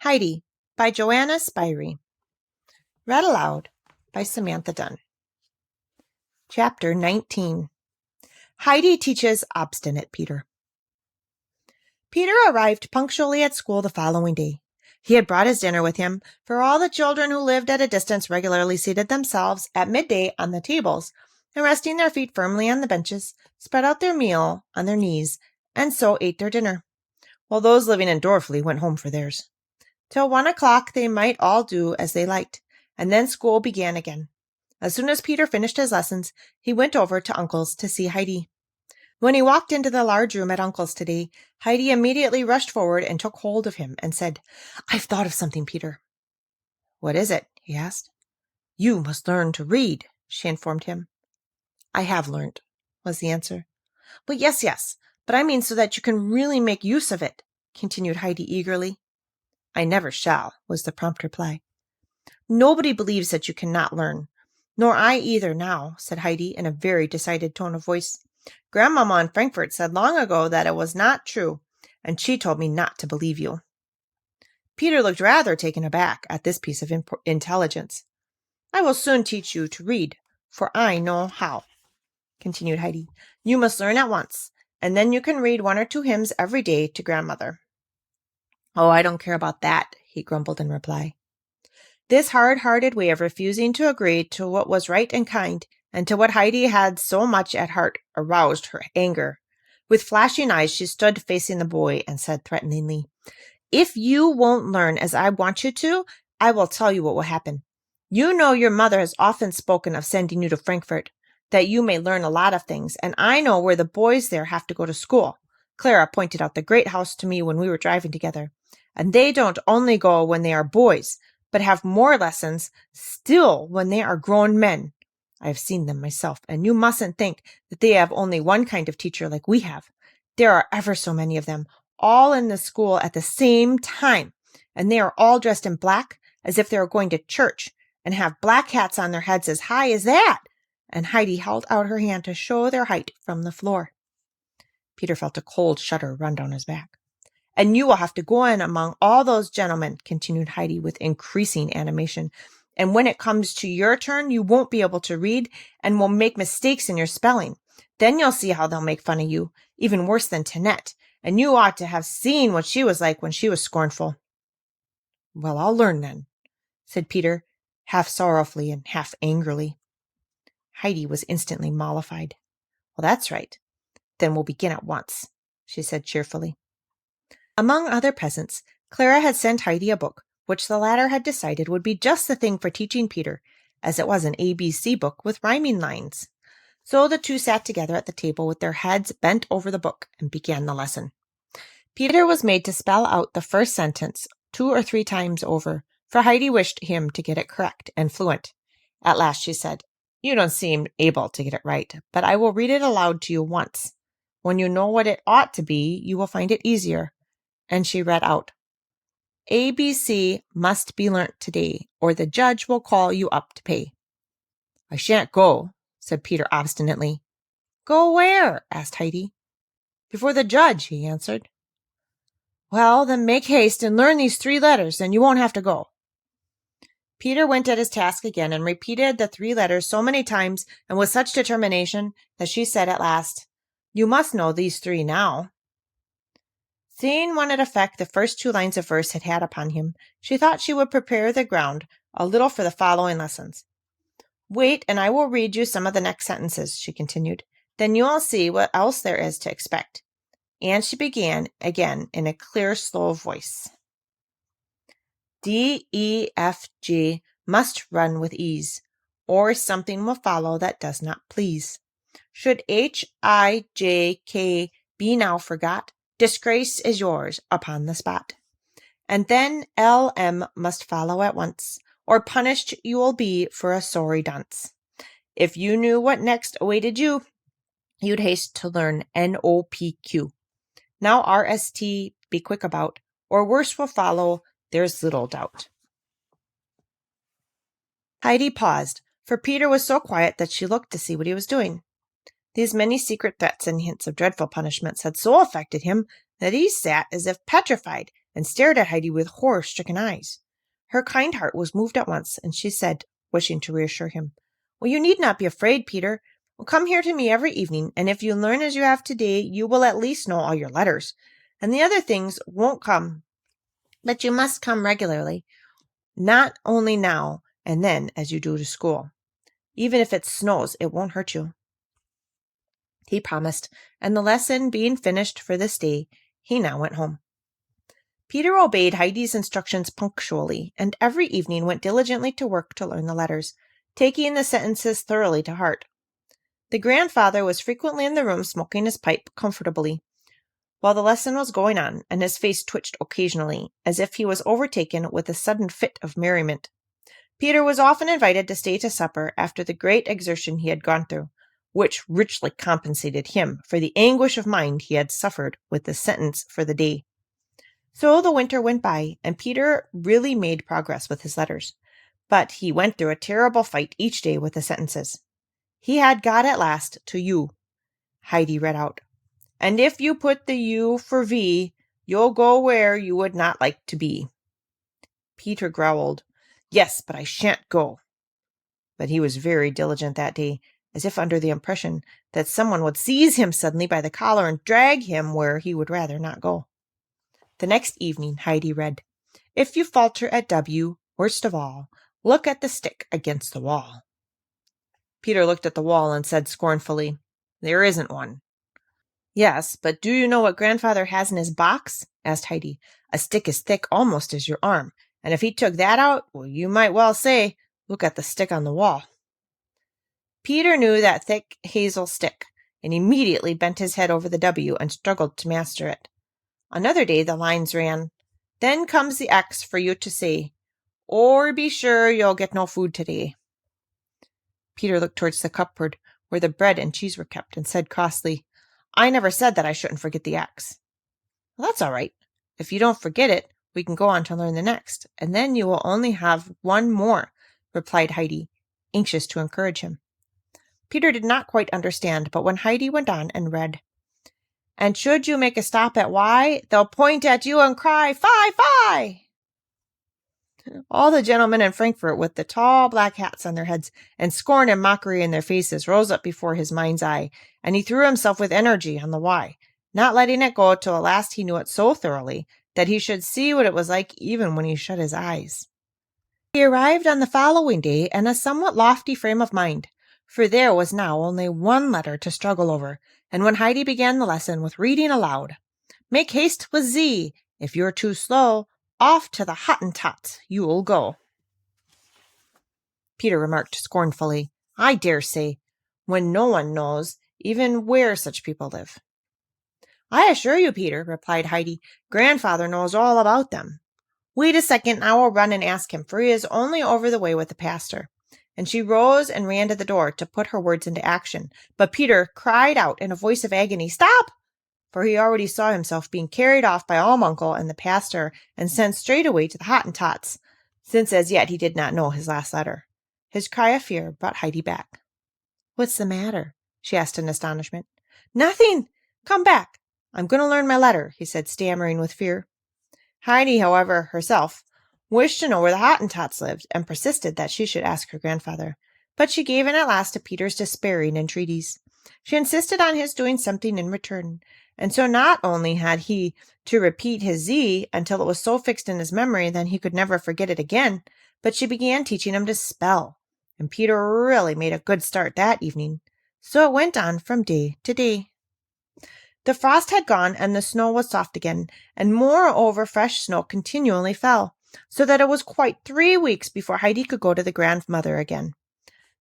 Heidi by Johanna Spyri. Read aloud by Samantha Dunn. Chapter 19. Heidi teaches obstinate Peter. Peter arrived punctually at school the following day. He had brought his dinner with him, for all the children who lived at a distance regularly seated themselves at midday on the tables, and resting their feet firmly on the benches, spread out their meal on their knees, and so ate their dinner, while those living in Dorfley went home for theirs. Till 1 o'clock they might all do as they liked, and then school began again. As soon as Peter finished his lessons, he went over to Uncle's to see Heidi. When he walked into the large room at Uncle's today, Heidi immediately rushed forward and took hold of him and said, "I've thought of something, Peter." "What is it?" he asked. "You must learn to read," she informed him. "I have learned," was the answer. "Well, yes, but I mean so that you can really make use of it," continued Heidi eagerly. "I never shall," was the prompt reply. "Nobody believes that you cannot learn. Nor I either now," said Heidi in a very decided tone of voice. "Grandmama in Frankfurt said long ago that it was not true, and she told me not to believe you." Peter looked rather taken aback at this piece of intelligence. "I will soon teach you to read, for I know how," continued Heidi. "You must learn at once, and then you can read 1 or 2 hymns every day to grandmother." "Oh, I don't care about that," he grumbled in reply. This hard-hearted way of refusing to agree to what was right and kind, and to what Heidi had so much at heart, aroused her anger. With flashing eyes, she stood facing the boy and said threateningly, "If you won't learn as I want you to, I will tell you what will happen. You know your mother has often spoken of sending you to Frankfurt, that you may learn a lot of things, and I know where the boys there have to go to school. Clara pointed out the great house to me when we were driving together. And they don't only go when they are boys, but have more lessons still when they are grown men. I have seen them myself, and you mustn't think that they have only one kind of teacher like we have. There are ever so many of them, all in the school at the same time, and they are all dressed in black, as if they were going to church, and have black hats on their heads as high as that." And Heidi held out her hand to show their height from the floor. Peter felt a cold shudder run down his back. "And you will have to go in among all those gentlemen," continued Heidi with increasing animation. "And when it comes to your turn, you won't be able to read and will make mistakes in your spelling. Then you'll see how they'll make fun of you, even worse than Tinette. And you ought to have seen what she was like when she was scornful." "Well, I'll learn then," said Peter, half sorrowfully and half angrily. Heidi was instantly mollified. "Well, that's right. Then we'll begin at once," she said cheerfully. Among other presents, Clara had sent Heidi a book, which the latter had decided would be just the thing for teaching Peter, as it was an ABC book with rhyming lines. So the two sat together at the table with their heads bent over the book and began the lesson. Peter was made to spell out the first sentence 2 or 3 times over, for Heidi wished him to get it correct and fluent. At last she said, "You don't seem able to get it right, but I will read it aloud to you once. When you know what it ought to be, you will find it easier." And she read out, "ABC must be learnt today, or the judge will call you up to pay." "I shan't go," said Peter obstinately. "Go where?" asked Heidi. "Before the judge," he answered. "Well, then make haste and learn these 3 letters, and you won't have to go." Peter went at his task again and repeated the 3 letters so many times and with such determination that she said at last, "You must know these 3 now." Seeing what an effect the first 2 lines of verse had had upon him, she thought she would prepare the ground a little for the following lessons. "Wait, and I will read you some of the next sentences," she continued. "Then you will see what else there is to expect." And she began again in a clear, slow voice. "D, E, F, G must run with ease, or something will follow that does not please. Should H, I, J, K be now forgot, disgrace is yours upon the spot. And then L, M must follow at once, or punished you will be for a sorry dunce. If you knew what next awaited you, you'd haste to learn N, O, P, Q. Now R, S, T be quick about, or worse will follow, there's little doubt." Heidi paused, for Peter was so quiet that she looked to see what he was doing. These many secret threats and hints of dreadful punishments had so affected him that he sat as if petrified and stared at Heidi with horror-stricken eyes. Her kind heart was moved at once, and she said, wishing to reassure him, "Well, you need not be afraid, Peter. Well, come here to me every evening, and if you learn as you have today, you will at least know all your letters. And the other things won't come, but you must come regularly, not only now and then as you do to school. Even if it snows, it won't hurt you." He promised, and the lesson being finished for this day, he now went home. Peter obeyed Heidi's instructions punctually, and every evening went diligently to work to learn the letters, taking the sentences thoroughly to heart. The grandfather was frequently in the room smoking his pipe comfortably while the lesson was going on, and his face twitched occasionally, as if he was overtaken with a sudden fit of merriment. Peter was often invited to stay to supper after the great exertion he had gone through, which richly compensated him for the anguish of mind he had suffered with the sentence for the day. So the winter went by, and Peter really made progress with his letters, but he went through a terrible fight each day with the sentences. He had got at last to U. Heidi read out, "And if you put the U for V, you'll go where you would not like to be." Peter growled, "Yes, but I shan't go." But he was very diligent that day, as if under the impression that someone would seize him suddenly by the collar and drag him where he would rather not go. The next evening Heidi read, "If you falter at W, worst of all, look at the stick against the wall." Peter looked at the wall and said scornfully, "There isn't one." "Yes, but do you know what Grandfather has in his box?" asked Heidi. "A stick as thick almost as your arm, and if he took that out, well, you might well say, 'Look at the stick on the wall.'" Peter knew that thick hazel stick, and immediately bent his head over the W and struggled to master it. Another day the lines ran, "Then comes the X for you to say, or be sure you'll get no food today." Peter looked towards the cupboard where the bread and cheese were kept and said crossly, "I never said that I shouldn't forget the X." "Well, that's all right. If you don't forget it, we can go on to learn the next, and then you will only have one more," replied Heidi, anxious to encourage him. Peter did not quite understand, but when Heidi went on and read, "And should you make a stop at Y, they'll point at you and cry, 'Fie, fie!'" All the gentlemen in Frankfurt with the tall black hats on their heads and scorn and mockery in their faces rose up before his mind's eye, and he threw himself with energy on the Y, not letting it go till at last he knew it so thoroughly that he should see what it was like even when he shut his eyes. He arrived on the following day in a somewhat lofty frame of mind, for there was now only one letter to struggle over, and when Heidi began the lesson with reading aloud, "Make haste with Z. If you're too slow, off to the Hottentots you'll go," Peter remarked scornfully, "I dare say, when no one knows even where such people live." "I assure you, Peter," replied Heidi, "Grandfather knows all about them." "Wait a second, I will run and ask him, for he is only over the way with the pastor." And she rose and ran to the door to put her words into action, but Peter cried out in a voice of agony, "Stop!" for he already saw himself being carried off by Almuncle and the pastor and sent straight away to the Hottentots, since as yet he did not know his last letter. His cry of fear brought Heidi back. "What's the matter?" she asked in astonishment. "Nothing. Come back. I'm going to learn my letter," he said, stammering with fear. Heidi, however, herself, wished to know where the Hottentots lived, and persisted that she should ask her grandfather. But she gave in at last to Peter's despairing entreaties. She insisted on his doing something in return, and so not only had he to repeat his Z until it was so fixed in his memory that he could never forget it again, but she began teaching him to spell, and Peter really made a good start that evening. So it went on from day to day. The frost had gone, and the snow was soft again, and moreover fresh snow continually fell, so that it was quite 3 weeks before Heidi could go to the grandmother again.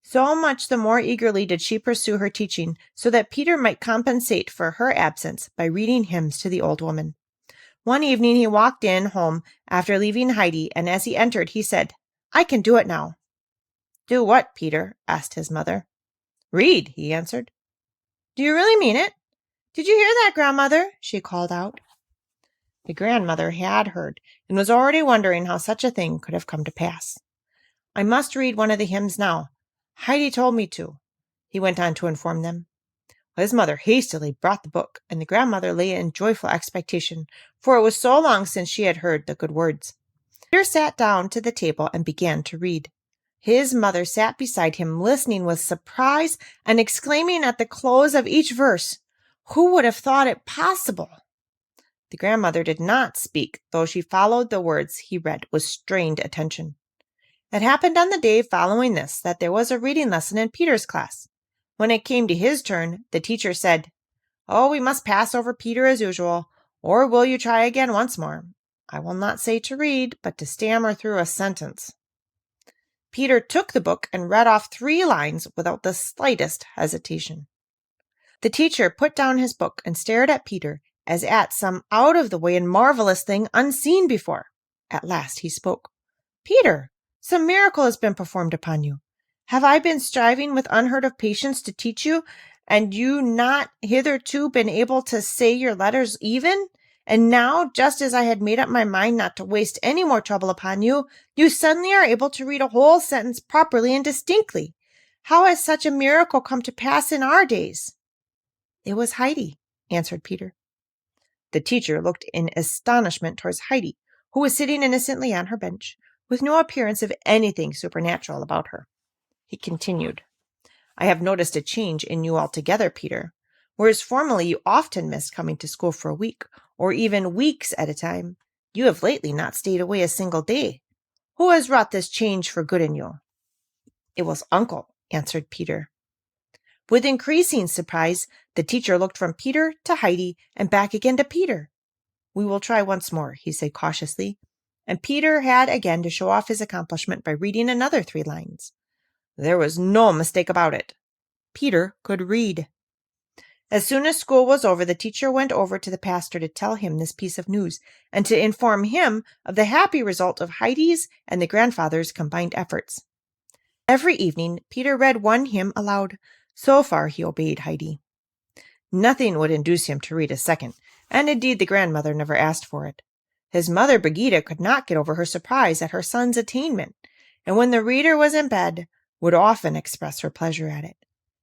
So much the more eagerly did she pursue her teaching, so that Peter might compensate for her absence by reading hymns to the old woman. One evening he walked in home after leaving Heidi, and as he entered he said, "I can do it now." "Do what, Peter?" asked his mother. "Read," he answered. "Do you really mean it? Did you hear that, grandmother?" she called out. The grandmother had heard, and was already wondering how such a thing could have come to pass. "I must read one of the hymns now. Heidi told me to," he went on to inform them. His mother hastily brought the book, and the grandmother lay in joyful expectation, for it was so long since she had heard the good words. Peter sat down to the table and began to read. His mother sat beside him, listening with surprise and exclaiming at the close of each verse, "Who would have thought it possible?" The grandmother did not speak, though she followed the words he read with strained attention. It happened on the day following this that there was a reading lesson in Peter's class. When it came to his turn, the teacher said, "Oh, we must pass over Peter as usual, or will you try again once more? I will not say to read, but to stammer through a sentence." Peter took the book and read off 3 lines without the slightest hesitation. The teacher put down his book and stared at Peter as at some out-of-the-way and marvelous thing unseen before. At last he spoke. "Peter, some miracle has been performed upon you. Have I been striving with unheard-of patience to teach you, and you not hitherto been able to say your letters even? And now, just as I had made up my mind not to waste any more trouble upon you, you suddenly are able to read a whole sentence properly and distinctly. How has such a miracle come to pass in our days?" "It was Heidi," answered Peter. The teacher looked in astonishment towards Heidi, who was sitting innocently on her bench, with no appearance of anything supernatural about her. He continued, "I have noticed a change in you altogether, Peter. Whereas formerly you often missed coming to school for a week, or even weeks at a time, you have lately not stayed away a single day. Who has wrought this change for good in you?" "It was Uncle," answered Peter. With increasing surprise, the teacher looked from Peter to Heidi and back again to Peter. "We will try once more," he said cautiously, and Peter had again to show off his accomplishment by reading another 3 lines. There was no mistake about it. Peter could read. As soon as school was over, the teacher went over to the pastor to tell him this piece of news and to inform him of the happy result of Heidi's and the grandfather's combined efforts. Every evening, Peter read one hymn aloud. So far he obeyed Heidi. Nothing would induce him to read a second, and indeed the grandmother never asked for it. His mother, Brigida, could not get over her surprise at her son's attainment, and when the reader was in bed, would often express her pleasure at it.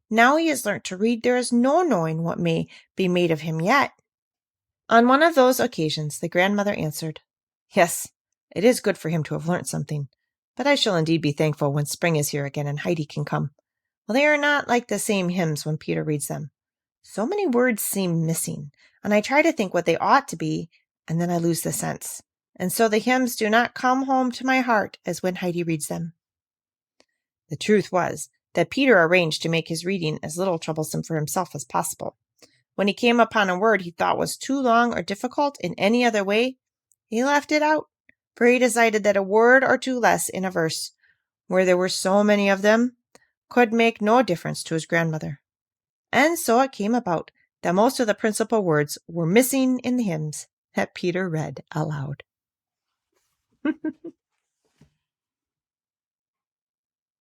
Now he has learnt to read, there is no knowing what may be made of him yet. On one of those occasions, the grandmother answered, "Yes, it is good for him to have learnt something, but I shall indeed be thankful when spring is here again and Heidi can come. Well, they are not like the same hymns when Peter reads them. So many words seem missing, and I try to think what they ought to be, and then I lose the sense. And so the hymns do not come home to my heart as when Heidi reads them." The truth was that Peter arranged to make his reading as little troublesome for himself as possible. When he came upon a word he thought was too long or difficult in any other way, he left it out, for he decided that a word or 2 less in a verse, where there were so many of them, could make no difference to his grandmother. And so it came about that most of the principal words were missing in the hymns that Peter read aloud.